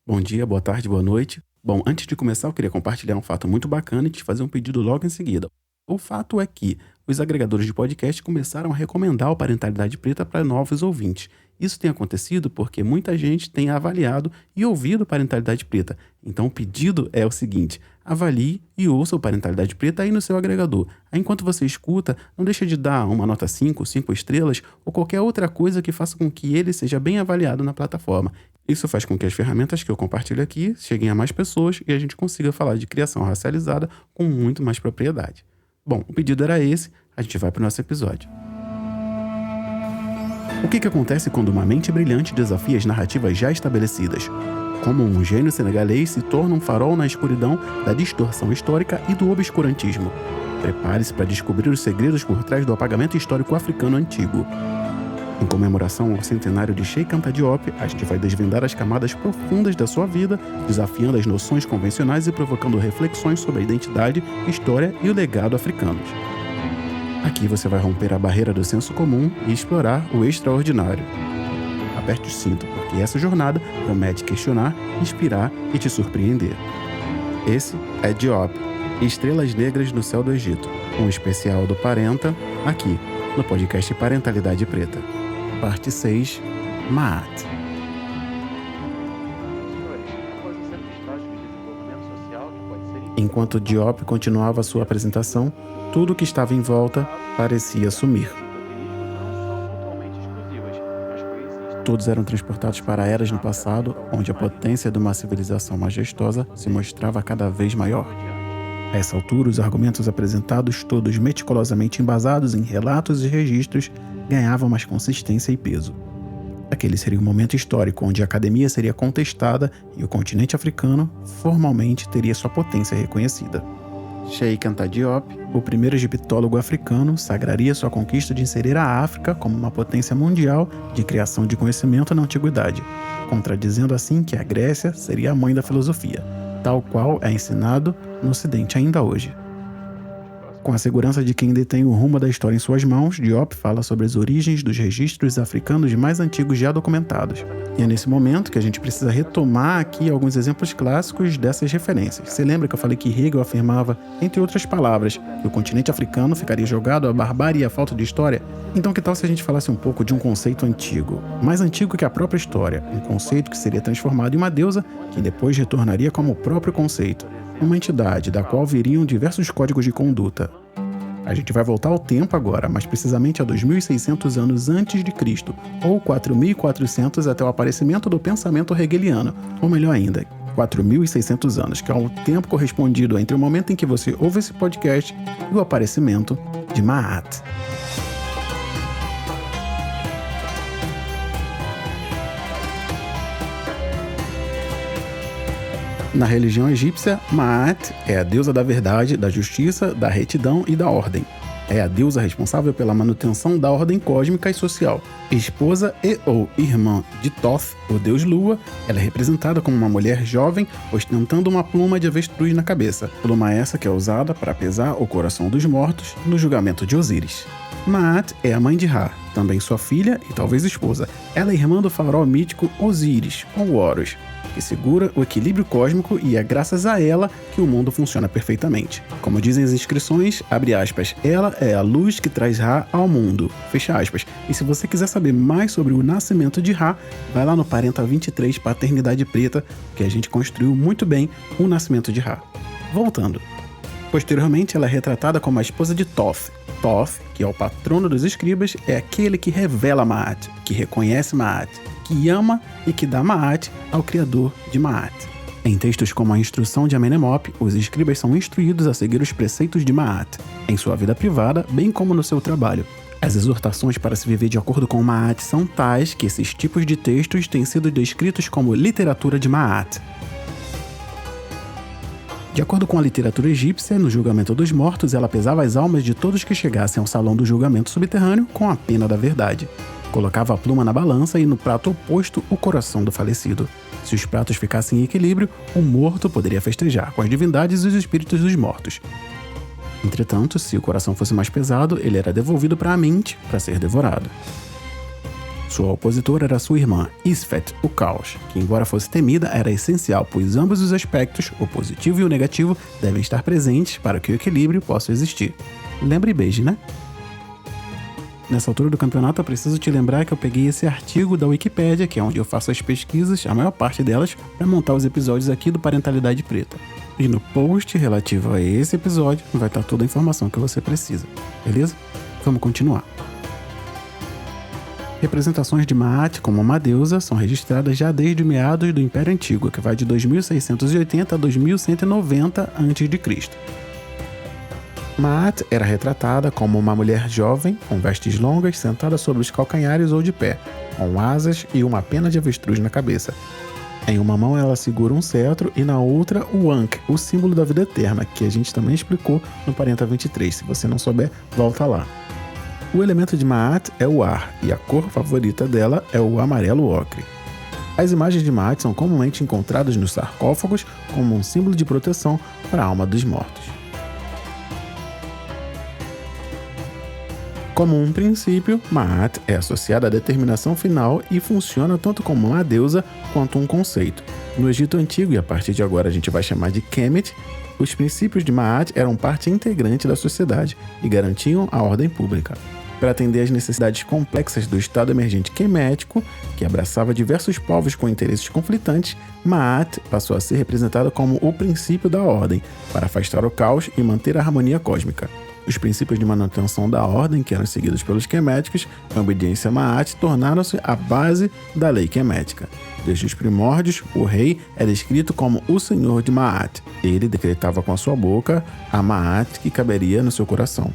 Bom dia, boa tarde, boa noite. Bom, antes de começar, eu queria compartilhar um fato muito bacana e te fazer um pedido logo em seguida. O fato é que os agregadores de podcast começaram a recomendar o Parentalidade Preta para novos ouvintes. Isso tem acontecido porque muita gente tem avaliado e ouvido Parentalidade Preta. Então o pedido é o seguinte: avalie e ouça o Parentalidade Preta aí no seu agregador. Aí, enquanto você escuta, não deixa de dar uma nota 5 estrelas ou qualquer outra coisa que faça com que ele seja bem avaliado na plataforma. Isso faz com que as ferramentas que eu compartilho aqui cheguem a mais pessoas e a gente consiga falar de criação racializada com muito mais propriedade. Bom, o pedido era esse, a gente vai para o nosso episódio. O que acontece quando uma mente brilhante desafia as narrativas já estabelecidas? Como um gênio senegalês se torna um farol na escuridão da distorção histórica e do obscurantismo. Prepare-se para descobrir os segredos por trás do apagamento histórico africano antigo. Em comemoração ao centenário de Cheikh Anta Diop, a gente vai desvendar as camadas profundas da sua vida, desafiando as noções convencionais e provocando reflexões sobre a identidade, história e o legado africanos. Aqui você vai romper a barreira do senso comum e explorar o extraordinário. Aperte o cinto, porque essa jornada promete questionar, inspirar e te surpreender. Esse é Diop, Estrelas Negras no Céu do Egito, um especial do Parenta, aqui no podcast Parentalidade Preta. Parte 6, Maat. Enquanto Diop continuava sua apresentação, tudo que estava em volta parecia sumir. Todos eram transportados para eras no passado, onde a potência de uma civilização majestosa se mostrava cada vez maior. A essa altura, os argumentos apresentados, todos meticulosamente embasados em relatos e registros, ganhavam mais consistência e peso. Aquele seria um momento histórico onde a academia seria contestada e o continente africano formalmente teria sua potência reconhecida. Cheikh Anta Diop, o primeiro egiptólogo africano, sagraria sua conquista de inserir a África como uma potência mundial de criação de conhecimento na antiguidade, contradizendo assim que a Grécia seria a mãe da filosofia, tal qual é ensinado no Ocidente ainda hoje. Com a segurança de quem detém o rumo da história em suas mãos, Diop fala sobre as origens dos registros africanos mais antigos já documentados. E é nesse momento que a gente precisa retomar aqui alguns exemplos clássicos dessas referências. Você lembra que eu falei que Hegel afirmava, entre outras palavras, que o continente africano ficaria jogado à barbárie e à falta de história? Então que tal se a gente falasse um pouco de um conceito antigo, mais antigo que a própria história, um conceito que seria transformado em uma deusa que depois retornaria como o próprio conceito, uma entidade da qual viriam diversos códigos de conduta. A gente vai voltar ao tempo agora, mais precisamente a 2.600 anos antes de Cristo, ou 4.400 até o aparecimento do pensamento hegeliano, ou melhor ainda, 4.600 anos, que é o tempo correspondido entre o momento em que você ouve esse podcast e o aparecimento de Maat. Na religião egípcia, Maat é a deusa da verdade, da justiça, da retidão e da ordem. É a deusa responsável pela manutenção da ordem cósmica e social. Esposa e ou irmã de Thoth, o deus Lua, ela é representada como uma mulher jovem ostentando uma pluma de avestruz na cabeça. Pluma essa que é usada para pesar o coração dos mortos no julgamento de Osíris. Maat é a mãe de Ra, também sua filha e talvez esposa. Ela é irmã do faraó mítico Osíris, ou Horus, que segura o equilíbrio cósmico e é graças a ela que o mundo funciona perfeitamente. Como dizem as inscrições, abre aspas, ela é a luz que traz Ra ao mundo, fecha aspas. E se você quiser saber mais sobre o nascimento de Ra, vai lá no Parenta 23 Paternidade Preta, que a gente construiu muito bem o nascimento de Ra. Voltando. Posteriormente, ela é retratada como a esposa de Thoth. Thoth, que é o patrono dos escribas, é aquele que revela Maat, que reconhece Maat, que ama e que dá Maat ao criador de Maat. Em textos como a Instrução de Amenemop, os escribas são instruídos a seguir os preceitos de Maat, em sua vida privada, bem como no seu trabalho. As exortações para se viver de acordo com Maat são tais que esses tipos de textos têm sido descritos como literatura de Maat. De acordo com a literatura egípcia, no julgamento dos mortos, ela pesava as almas de todos que chegassem ao salão do julgamento subterrâneo com a pena da verdade. Colocava a pluma na balança e no prato oposto o coração do falecido. Se os pratos ficassem em equilíbrio, o morto poderia festejar com as divindades e os espíritos dos mortos. Entretanto, se o coração fosse mais pesado, ele era devolvido para a mente para ser devorado. Sua opositora era sua irmã, Isfet, o Caos, que embora fosse temida, era essencial, pois ambos os aspectos, o positivo e o negativo, devem estar presentes para que o equilíbrio possa existir. Lembra e beije, né? Nessa altura do campeonato, eu preciso te lembrar que eu peguei esse artigo da Wikipédia, que é onde eu faço as pesquisas, a maior parte delas, para montar os episódios aqui do Parentalidade Preta. E no post relativo a esse episódio, vai estar toda a informação que você precisa, beleza? Vamos continuar. Representações de Maat como uma deusa são registradas já desde meados do Império Antigo, que vai de 2680 a 2190 a.C. Maat era retratada como uma mulher jovem, com vestes longas, sentada sobre os calcanhares ou de pé, com asas e uma pena de avestruz na cabeça. Em uma mão ela segura um cetro e na outra o Ankh, o símbolo da vida eterna, que a gente também explicou no Parenta 23. Se você não souber, volta lá. O elemento de Maat é o ar, e a cor favorita dela é o amarelo ocre. As imagens de Maat são comumente encontradas nos sarcófagos como um símbolo de proteção para a alma dos mortos. Como um princípio, Maat é associada à determinação final e funciona tanto como uma deusa quanto um conceito. No Egito Antigo, e a partir de agora a gente vai chamar de Kemet, os princípios de Maat eram parte integrante da sociedade e garantiam a ordem pública. Para atender às necessidades complexas do Estado emergente quemético, que abraçava diversos povos com interesses conflitantes, Maat passou a ser representada como o princípio da ordem, para afastar o caos e manter a harmonia cósmica. Os princípios de manutenção da ordem, que eram seguidos pelos queméticos, a obediência a Maat, tornaram-se a base da lei quemética. Desde os primórdios, o rei é descrito como o senhor de Maat. Ele decretava com a sua boca a Maat que caberia no seu coração.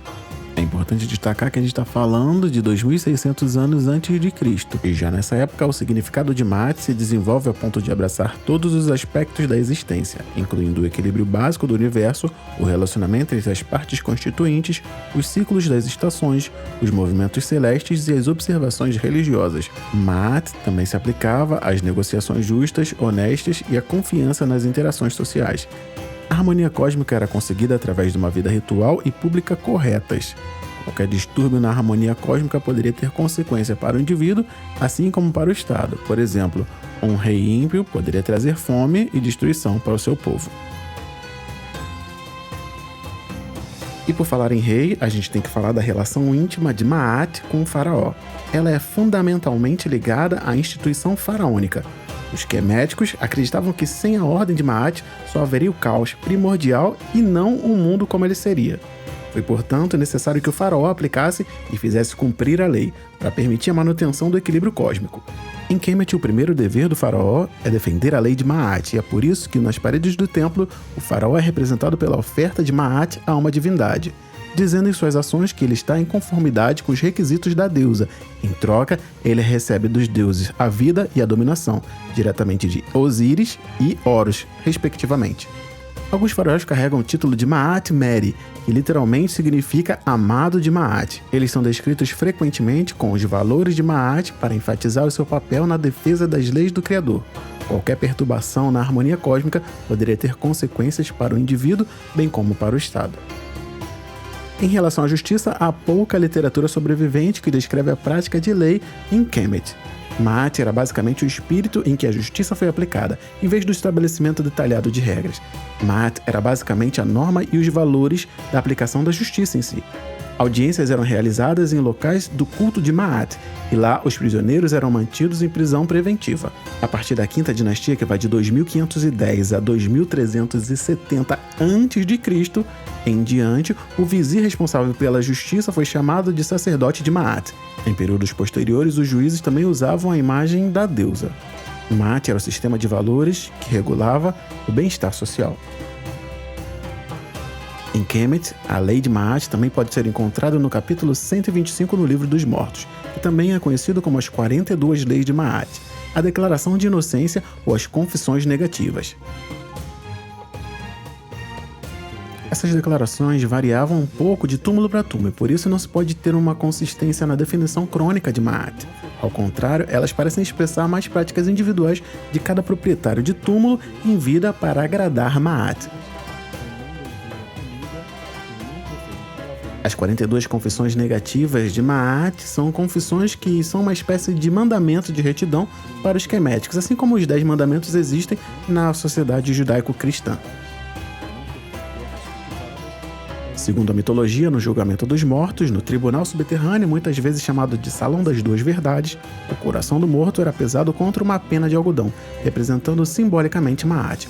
É importante destacar que a gente está falando de 2.600 anos antes de Cristo, e já nessa época o significado de Maat se desenvolve a ponto de abraçar todos os aspectos da existência, incluindo o equilíbrio básico do universo, o relacionamento entre as partes constituintes, os ciclos das estações, os movimentos celestes e as observações religiosas. Maat também se aplicava às negociações justas, honestas e à confiança nas interações sociais. A harmonia cósmica era conseguida através de uma vida ritual e pública corretas. Qualquer distúrbio na harmonia cósmica poderia ter consequência para o indivíduo, assim como para o Estado. Por exemplo, um rei ímpio poderia trazer fome e destruição para o seu povo. E por falar em rei, a gente tem que falar da relação íntima de Maat com o faraó. Ela é fundamentalmente ligada à instituição faraônica. Os queméticos acreditavam que sem a ordem de Maat só haveria o caos primordial e não o mundo como ele seria. Foi, portanto, necessário que o faraó aplicasse e fizesse cumprir a lei, para permitir a manutenção do equilíbrio cósmico. Em Kemet, o primeiro dever do faraó é defender a lei de Maat, e é por isso que nas paredes do templo, o faraó é representado pela oferta de Maat a uma divindade, dizendo em suas ações que ele está em conformidade com os requisitos da deusa. Em troca, ele recebe dos deuses a vida e a dominação, diretamente de Osíris e Horus, respectivamente. Alguns faraós carregam o título de Maat Meri, que literalmente significa amado de Maat. Eles são descritos frequentemente com os valores de Maat para enfatizar o seu papel na defesa das leis do Criador. Qualquer perturbação na harmonia cósmica poderia ter consequências para o indivíduo, bem como para o Estado. Em relação à justiça, há pouca literatura sobrevivente que descreve a prática de lei em Kemet. Maat era basicamente o espírito em que a justiça foi aplicada, em vez do estabelecimento detalhado de regras. Maat era basicamente a norma e os valores da aplicação da justiça em si. Audiências eram realizadas em locais do culto de Maat, e lá os prisioneiros eram mantidos em prisão preventiva. A partir da Quinta Dinastia, que vai de 2510 a 2370 a.C., em diante, o vizir responsável pela justiça foi chamado de sacerdote de Maat. Em períodos posteriores, os juízes também usavam a imagem da deusa. Maat era o sistema de valores que regulava o bem-estar social. Em Kemet, a lei de Maat também pode ser encontrada no capítulo 125 no Livro dos Mortos, que também é conhecido como as 42 Leis de Maat, a declaração de inocência ou as confissões negativas. Essas declarações variavam um pouco de túmulo para túmulo, e por isso não se pode ter uma consistência na definição crônica de Maat. Ao contrário, elas parecem expressar mais práticas individuais de cada proprietário de túmulo em vida para agradar Maat. As 42 confissões negativas de Ma'at são confissões que são uma espécie de mandamento de retidão para os queméticos, assim como os 10 mandamentos existem na sociedade judaico-cristã. Segundo a mitologia, no julgamento dos mortos, no tribunal subterrâneo, muitas vezes chamado de Salão das Duas Verdades, o coração do morto era pesado contra uma pena de algodão, representando simbolicamente Ma'at.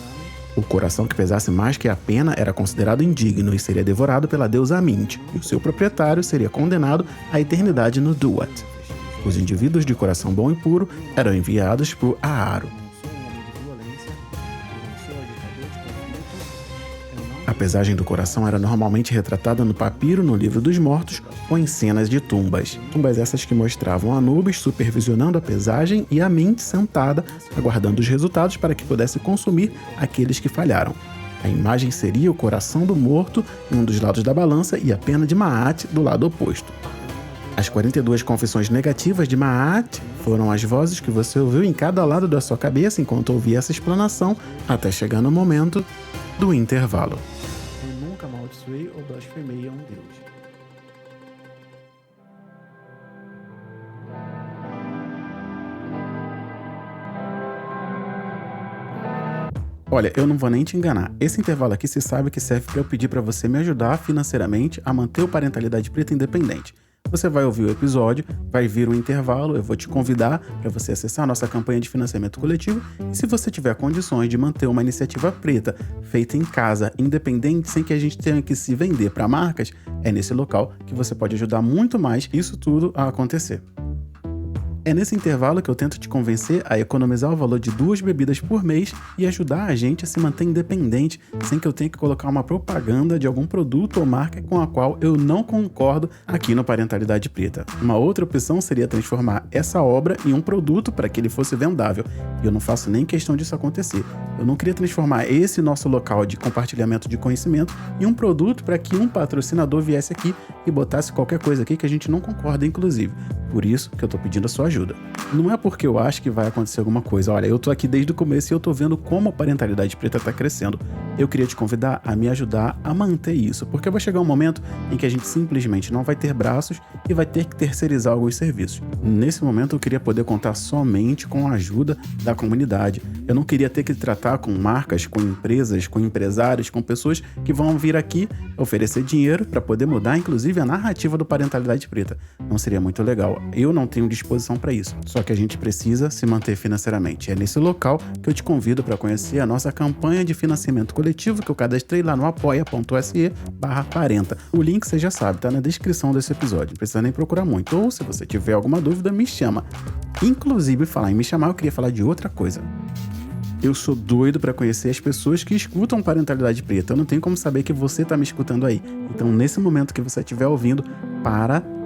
O coração que pesasse mais que a pena era considerado indigno e seria devorado pela deusa Amint, e o seu proprietário seria condenado à eternidade no Duat. Os indivíduos de coração bom e puro eram enviados para o Aaro. A pesagem do coração era normalmente retratada no papiro, no livro dos mortos ou em cenas de tumbas. Tumbas essas que mostravam Anubis supervisionando a pesagem e Amint sentada, aguardando os resultados para que pudesse consumir aqueles que falharam. A imagem seria o coração do morto em um dos lados da balança e a pena de Ma'at do lado oposto. As 42 confissões negativas de Ma'at foram as vozes que você ouviu em cada lado da sua cabeça enquanto ouvia essa explanação, até chegar no momento do intervalo. Eu nunca amaldiçoei ou blasfemei a um Deus. Olha, eu não vou nem te enganar. Esse intervalo aqui se sabe que serve para eu pedir para você me ajudar financeiramente a manter o Parentalidade Preta independente. Você vai ouvir o episódio, vai vir um intervalo, eu vou te convidar para você acessar a nossa campanha de financiamento coletivo e se você tiver condições de manter uma iniciativa preta feita em casa, independente, sem que a gente tenha que se vender para marcas, é nesse local que você pode ajudar muito mais isso tudo a acontecer. É nesse intervalo que eu tento te convencer a economizar o valor de 2 bebidas por mês e ajudar a gente a se manter independente sem que eu tenha que colocar uma propaganda de algum produto ou marca com a qual eu não concordo aqui no Parentalidade Preta. Uma outra opção seria transformar essa obra em um produto para que ele fosse vendável. E eu não faço nem questão disso acontecer. Eu não queria transformar esse nosso local de compartilhamento de conhecimento em um produto para que um patrocinador viesse aqui e botasse qualquer coisa aqui que a gente não concorda, inclusive. Por isso que eu tô pedindo a sua ajuda. Não é porque eu acho que vai acontecer alguma coisa. Olha, eu tô aqui desde o começo e eu tô vendo como a Parentalidade Preta tá crescendo. Eu queria te convidar a me ajudar a manter isso, porque vai chegar um momento em que a gente simplesmente não vai ter braços e vai ter que terceirizar alguns serviços. Nesse momento eu queria poder contar somente com a ajuda da comunidade. Eu não queria ter que tratar com marcas, com empresas, com empresários, com pessoas que vão vir aqui oferecer dinheiro para poder mudar, inclusive, a narrativa do Parentalidade Preta. Não seria muito legal. Eu não tenho disposição para isso. Só que a gente precisa se manter financeiramente. É nesse local que eu te convido para conhecer a nossa campanha de financiamento coletivo que eu cadastrei lá no apoia.se/parenta. O link você já sabe, tá na descrição desse episódio. Não precisa nem procurar muito. Ou se você tiver alguma dúvida, me chama. Inclusive, falar em me chamar, eu queria falar de outra coisa. Eu sou doido para conhecer as pessoas que escutam Parentalidade Preta. Eu não tenho como saber que você tá me escutando aí. Então, nesse momento que você estiver ouvindo,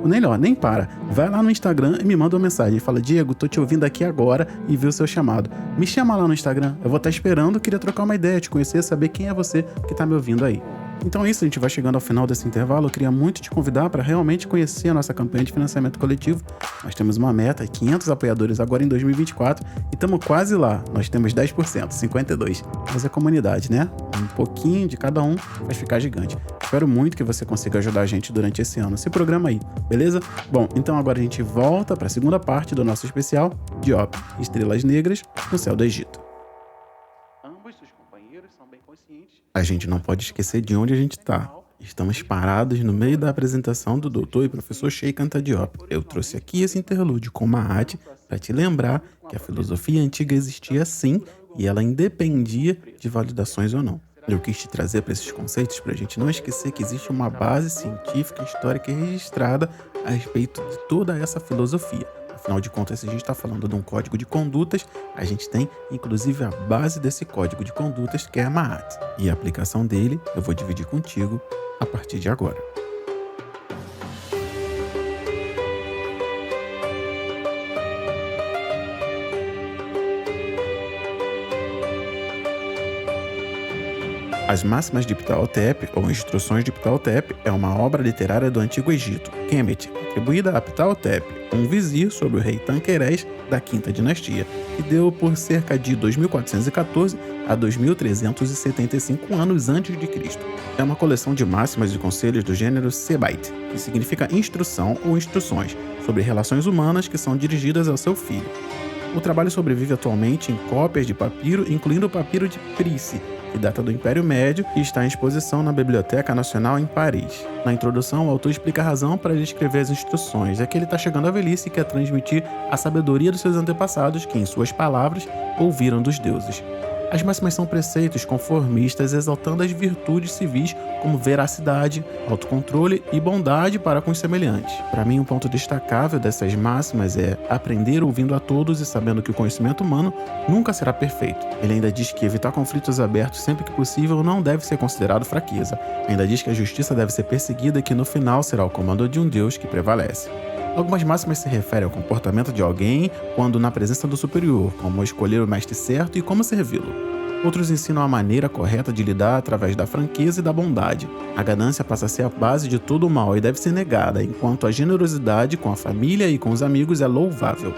ou melhor, nem para. Vai lá no Instagram e me manda uma mensagem. Fala, Diego, tô te ouvindo aqui agora e vi o seu chamado. Me chama lá no Instagram. Eu vou estar esperando, queria trocar uma ideia, te conhecer, saber quem é você que tá me ouvindo aí. Então é isso, a gente vai chegando ao final desse intervalo. Eu queria muito te convidar para realmente conhecer a nossa campanha de financiamento coletivo. Nós temos uma meta, 500 apoiadores agora em 2024 e estamos quase lá. Nós temos 10%, 52%. Mas é comunidade, né? Um pouquinho de cada um vai ficar gigante. Espero muito que você consiga ajudar a gente durante esse ano. Se programa aí, beleza? Bom, então agora a gente volta para a segunda parte do nosso especial Diop, Estrelas Negras no Céu do Egito. A gente não pode esquecer de onde a gente está. Estamos parados no meio da apresentação do doutor e professor Sheikh Anta Diop. Eu trouxe aqui esse interlúdio com Ma'at para te lembrar que a filosofia antiga existia sim e ela independia de validações ou não. Eu quis te trazer para esses conceitos para a gente não esquecer que existe uma base científica, histórica e registrada a respeito de toda essa filosofia. Afinal de contas, se a gente está falando de um código de condutas, a gente tem, inclusive, a base desse código de condutas, que é a Ma'at. E a aplicação dele eu vou dividir contigo a partir de agora. As Máximas de Ptah-hotep, ou Instruções de Ptah-hotep, é uma obra literária do Antigo Egito, Kemet, atribuída a Ptah-hotep, um vizir sobre o rei Tanquerés da Quinta Dinastia, que deu por cerca de 2414 a 2375 anos antes de Cristo. É uma coleção de máximas e conselhos do gênero Sebait, que significa instrução ou instruções sobre relações humanas que são dirigidas ao seu filho. O trabalho sobrevive atualmente em cópias de papiro, incluindo o papiro de Príce, que data do Império Médio e está em exposição na Biblioteca Nacional em Paris. Na introdução, o autor explica a razão para ele escrever as instruções, é que ele está chegando à velhice e quer transmitir a sabedoria dos seus antepassados, que, em suas palavras, ouviram dos deuses. As máximas são preceitos conformistas exaltando as virtudes civis como veracidade, autocontrole e bondade para com os semelhantes. Para mim, um ponto destacável dessas máximas é aprender ouvindo a todos e sabendo que o conhecimento humano nunca será perfeito. Ele ainda diz que evitar conflitos abertos sempre que possível não deve ser considerado fraqueza. Ainda diz que a justiça deve ser perseguida e que no final será o comando de um Deus que prevalece. Algumas máximas se referem ao comportamento de alguém quando na presença do superior, como escolher o mestre certo e como servi-lo. Outros ensinam a maneira correta de lidar através da franqueza e da bondade. A ganância passa a ser a base de todo o mal e deve ser negada, enquanto a generosidade com a família e com os amigos é louvável.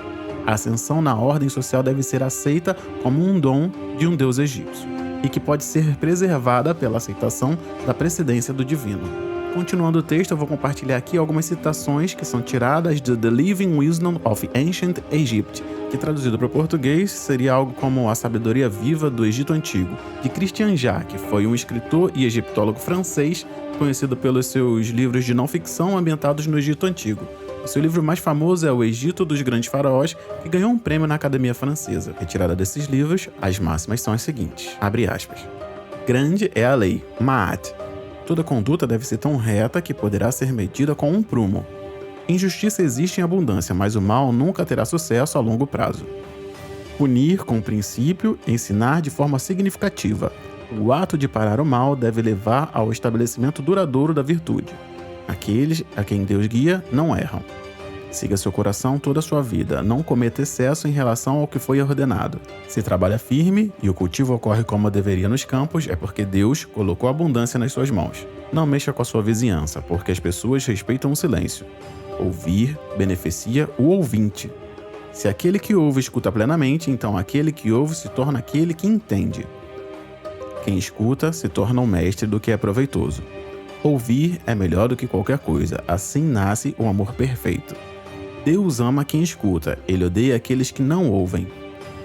A ascensão na ordem social deve ser aceita como um dom de um deus egípcio, e que pode ser preservada pela aceitação da precedência do divino. Continuando o texto, eu vou compartilhar aqui algumas citações que são tiradas de The Living Wisdom of Ancient Egypt, que traduzido para o português seria algo como A Sabedoria Viva do Egito Antigo, de Christian Jarre, que foi um escritor e egiptólogo francês, conhecido pelos seus livros de não-ficção ambientados no Egito Antigo. O seu livro mais famoso é O Egito dos Grandes Faraós, que ganhou um prêmio na Academia Francesa. Retirada desses livros, as máximas são as seguintes, abre aspas. Grande é a lei, Ma'at. Toda conduta deve ser tão reta que poderá ser medida com um prumo. Injustiça existe em abundância, mas o mal nunca terá sucesso a longo prazo. Punir com princípio, ensinar de forma significativa. O ato de parar o mal deve levar ao estabelecimento duradouro da virtude. Aqueles a quem Deus guia não erram. Siga seu coração toda a sua vida, não cometa excesso em relação ao que foi ordenado. Se trabalha firme e o cultivo ocorre como deveria nos campos, é porque Deus colocou abundância nas suas mãos. Não mexa com a sua vizinhança, porque as pessoas respeitam o silêncio. Ouvir beneficia o ouvinte. Se aquele que ouve escuta plenamente, então aquele que ouve se torna aquele que entende. Quem escuta se torna um mestre do que é proveitoso. Ouvir é melhor do que qualquer coisa, assim nasce o amor perfeito. Deus ama quem escuta, ele odeia aqueles que não ouvem.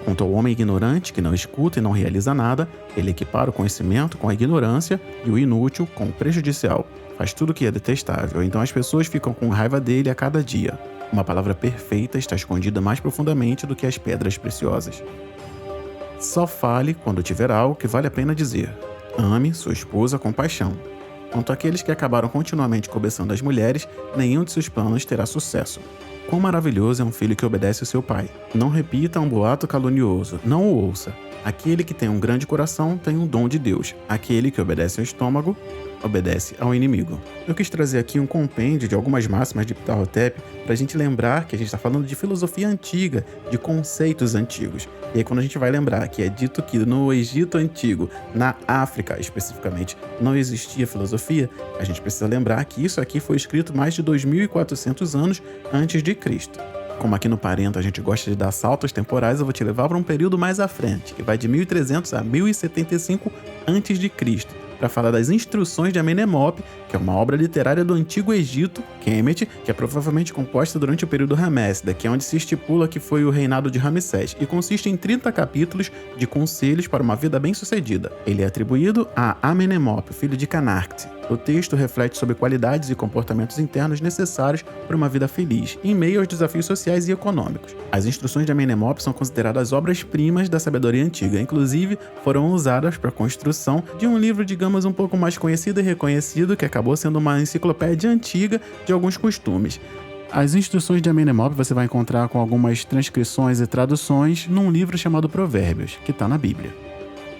Quanto ao homem ignorante que não escuta e não realiza nada, ele equipara o conhecimento com a ignorância e o inútil com o prejudicial. Faz tudo o que é detestável, então as pessoas ficam com raiva dele a cada dia. Uma palavra perfeita está escondida mais profundamente do que as pedras preciosas. Só fale quando tiver algo que vale a pena dizer. Ame sua esposa com paixão. Quanto àqueles que acabaram continuamente cobiçando as mulheres, nenhum de seus planos terá sucesso. Quão maravilhoso é um filho que obedece ao seu pai. Não repita um boato calunioso, não o ouça. Aquele que tem um grande coração tem um dom de Deus. Aquele que obedece ao estômago, obedece ao inimigo. Eu quis trazer aqui um compêndio de algumas máximas de Ptah-hotep para a gente lembrar que a gente está falando de filosofia antiga, de conceitos antigos. E aí quando a gente vai lembrar que é dito que no Egito Antigo, na África especificamente, não existia filosofia, a gente precisa lembrar que isso aqui foi escrito mais de 2.400 anos antes de Cristo. Como aqui no Parenta a gente gosta de dar saltos temporais, eu vou te levar para um período mais à frente, que vai de 1300 a 1075 a.C., para falar das instruções de Amenemop, que é uma obra literária do Antigo Egito, Kemet, que é provavelmente composta durante o período Ramessida, que é onde se estipula que foi o reinado de Ramsés, e consiste em 30 capítulos de conselhos para uma vida bem-sucedida. Ele é atribuído a Amenemop, filho de Canarcte. O texto reflete sobre qualidades e comportamentos internos necessários para uma vida feliz, em meio aos desafios sociais e econômicos. As instruções de Amenemop são consideradas obras-primas da sabedoria antiga, inclusive foram usadas para a construção de um livro, digamos, um pouco mais conhecido e reconhecido, que acabou sendo uma enciclopédia antiga de alguns costumes. As instruções de Amenemop você vai encontrar com algumas transcrições e traduções num livro chamado Provérbios, que está na Bíblia.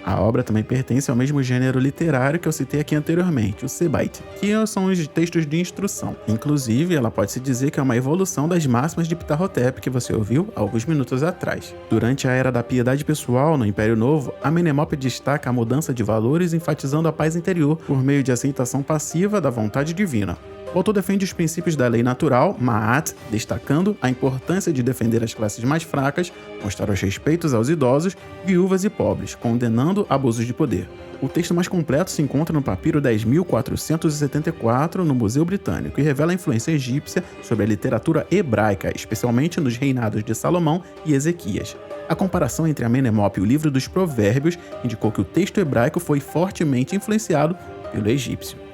A obra também pertence ao mesmo gênero literário que eu citei aqui anteriormente, o Sebaite, que são os textos de instrução. Inclusive, ela pode-se dizer que é uma evolução das máximas de Ptah-hotep que você ouviu há alguns minutos atrás. Durante a era da piedade pessoal no Império Novo, Amenemop destaca a mudança de valores enfatizando a paz interior por meio de aceitação passiva da vontade divina. O autor defende os princípios da lei natural, Ma'at, destacando a importância de defender as classes mais fracas, mostrar os respeitos aos idosos, viúvas e pobres, condenando abusos de poder. O texto mais completo se encontra no papiro 10.474 no Museu Britânico e revela a influência egípcia sobre a literatura hebraica, especialmente nos reinados de Salomão e Ezequias. A comparação entre Amenemop e o livro dos Provérbios indicou que o texto hebraico foi fortemente influenciado pelo egípcio.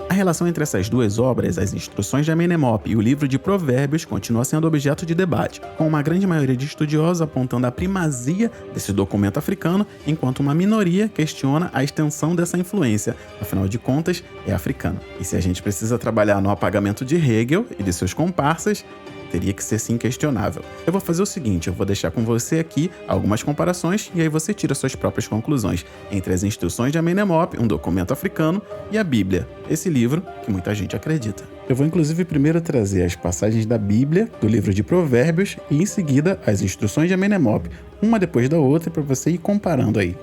A relação entre essas duas obras, as Instruções de Amenemop e o livro de Provérbios, continua sendo objeto de debate, com uma grande maioria de estudiosos apontando a primazia desse documento africano, enquanto uma minoria questiona a extensão dessa influência, afinal de contas, é africana. E se a gente precisa trabalhar no apagamento de Hegel e de seus comparsas, teria que ser sim questionável. Eu vou fazer o seguinte, eu vou deixar com você aqui algumas comparações e aí você tira suas próprias conclusões entre as Instruções de Amenemop, um documento africano, e a Bíblia, esse livro que muita gente acredita. Eu vou inclusive primeiro trazer as passagens da Bíblia, do livro de Provérbios, e em seguida as Instruções de Amenemop, uma depois da outra, para você ir comparando aí.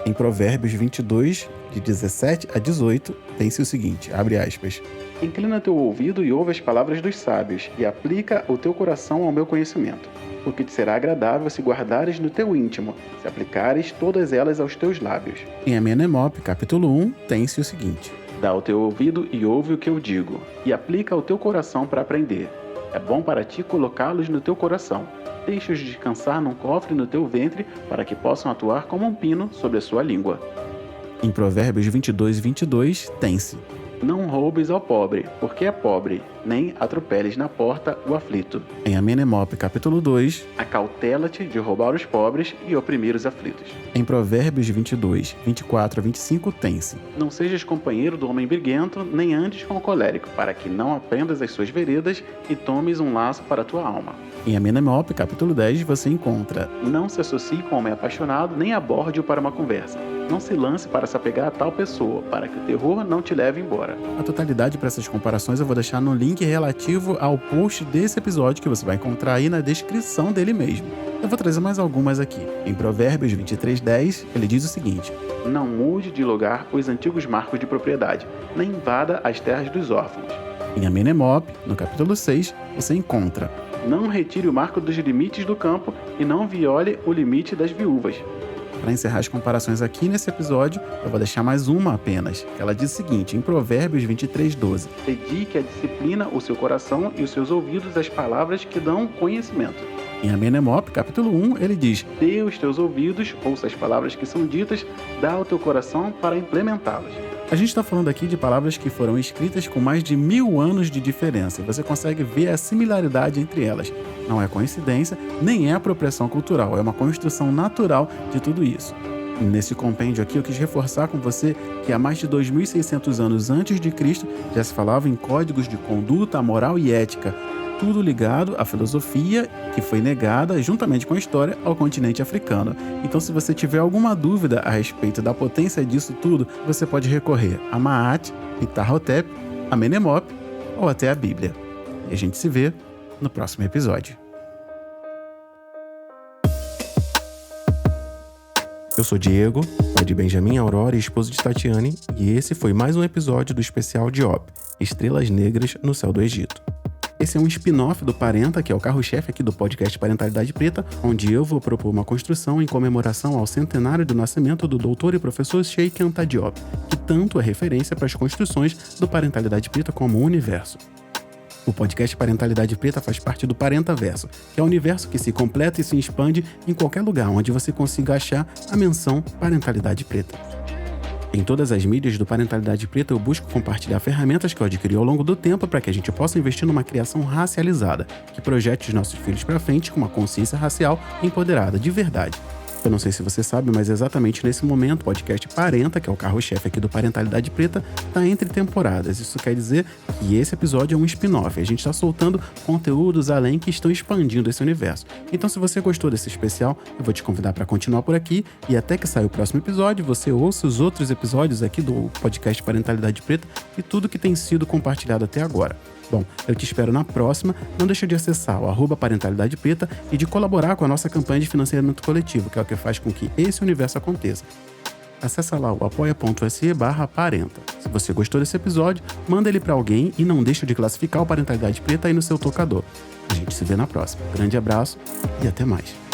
Em Provérbios 22, de 17 a 18, tem-se o seguinte, abre aspas: Inclina teu ouvido e ouve as palavras dos sábios, e aplica o teu coração ao meu conhecimento, porque te será agradável se guardares no teu íntimo, se aplicares todas elas aos teus lábios. Em Amenemop, capítulo 1, tem-se o seguinte: Dá o teu ouvido e ouve o que eu digo, e aplica o teu coração para aprender. É bom para ti colocá-los no teu coração. Deixa-os descansar num cofre no teu ventre, para que possam atuar como um pino sobre a sua língua. Em Provérbios 22, tem-se: Não roubes ao pobre, porque é pobre, nem atropeles na porta o aflito. Em Amenemop, capítulo 2, Acautela-te de roubar os pobres e oprimir os aflitos. Em Provérbios 22, 24 a 25, tem-se: Não sejas companheiro do homem briguento, nem andes com o colérico, para que não aprendas as suas veredas e tomes um laço para a tua alma. Em Amenemop, capítulo 10, você encontra: Não se associe com o homem apaixonado, nem aborde-o para uma conversa. Não se lance para se apegar a tal pessoa, para que o terror não te leve embora. A totalidade para essas comparações eu vou deixar no link relativo ao post desse episódio, que você vai encontrar aí na descrição dele mesmo. Eu vou trazer mais algumas aqui. Em Provérbios 23:10, ele diz o seguinte: Não mude de lugar os antigos marcos de propriedade, nem invada as terras dos órfãos. Em Amenemop, no capítulo 6, você encontra: Não retire o marco dos limites do campo e não viole o limite das viúvas. Para encerrar as comparações aqui nesse episódio, eu vou deixar mais uma apenas. Ela diz o seguinte, em Provérbios 23:12: Dedique a disciplina o seu coração e os seus ouvidos às palavras que dão conhecimento. Em Amenemop, capítulo 1, ele diz: Dê os teus ouvidos, ouça as palavras que são ditas, dá ao teu coração para implementá-las. A gente está falando aqui de palavras que foram escritas com mais de 1000 anos de diferença, e você consegue ver a similaridade entre elas. Não é coincidência, nem é apropriação cultural, é uma construção natural de tudo isso. Nesse compêndio aqui, eu quis reforçar com você que há mais de 2.600 anos antes de Cristo já se falava em códigos de conduta, moral e ética, tudo ligado à filosofia que foi negada, juntamente com a história, ao continente africano. Então, se você tiver alguma dúvida a respeito da potência disso tudo, você pode recorrer a Ma'at, Ptah-hotep, Amenemop ou até a Bíblia. E a gente se vê no próximo episódio. Eu sou Diego, pai de Benjamin, Aurora e esposo de Tatiane, e esse foi mais um episódio do especial Diop, Estrelas Negras no Céu do Egito. Esse é um spin-off do Parenta, que é o carro-chefe aqui do podcast Parentalidade Preta, onde eu vou propor uma construção em comemoração ao centenário do nascimento do doutor e professor Sheikh Anta Diop, que tanto é referência para as construções do Parentalidade Preta como o universo. O podcast Parentalidade Preta faz parte do Parentaverso, que é o universo que se completa e se expande em qualquer lugar onde você consiga achar a menção Parentalidade Preta. Em todas as mídias do Parentalidade Preta, eu busco compartilhar ferramentas que eu adquiri ao longo do tempo para que a gente possa investir numa criação racializada, que projete os nossos filhos para frente com uma consciência racial empoderada de verdade. Eu não sei se você sabe, mas exatamente nesse momento o podcast Parenta, que é o carro-chefe aqui do Parentalidade Preta, está entre temporadas. Isso quer dizer que esse episódio é um spin-off. A gente está soltando conteúdos além que estão expandindo esse universo. Então, se você gostou desse especial, eu vou te convidar para continuar por aqui e até que saia o próximo episódio, você ouça os outros episódios aqui do podcast Parentalidade Preta e tudo que tem sido compartilhado até agora. Bom, eu te espero na próxima. Não deixa de acessar o @Parentalidade Preta e de colaborar com a nossa campanha de financiamento coletivo, que é o que faz com que esse universo aconteça. Acessa lá o apoia.se/parenta. Se você gostou desse episódio, manda ele para alguém e não deixa de classificar o Parentalidade Preta aí no seu tocador. A gente se vê na próxima. Grande abraço e até mais.